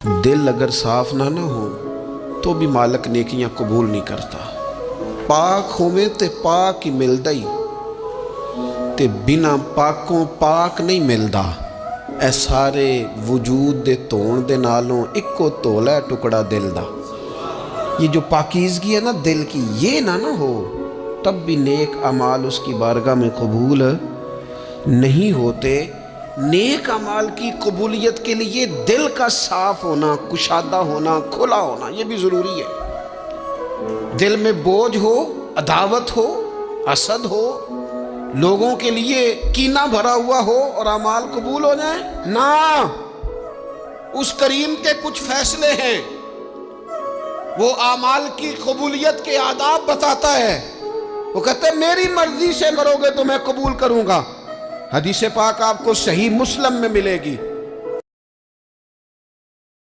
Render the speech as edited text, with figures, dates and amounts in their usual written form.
دل اگر صاف نہ ہو تو بھی مالک نیکیاں قبول نہیں کرتا۔ پاک ہوئے تے پاک ہی ملدا ہی تے بنا پاکوں پاک نہیں ملدا۔ اے سارے وجود دے تون دے نالوں اکو تولا ہے ٹکڑا دل دا۔ یہ جو پاکیزگی ہے نا دل کی، یہ نہ ہو تب بھی نیک اعمال اس کی بارگاہ میں قبول نہیں ہوتے۔ نیک اعمال کی قبولیت کے لیے دل کا صاف ہونا، کشادہ ہونا، کھلا ہونا یہ بھی ضروری ہے۔ دل میں بوجھ ہو، عداوت ہو، حسد ہو، لوگوں کے لیے کینہ بھرا ہوا ہو اور اعمال قبول ہو جائیں نہ۔ اس کریم کے کچھ فیصلے ہیں، وہ اعمال کی قبولیت کے آداب بتاتا ہے۔ وہ کہتے ہیں میری مرضی سے کرو گے تو میں قبول کروں گا۔ حدیث پاک آپ کو صحیح مسلم میں ملے گی۔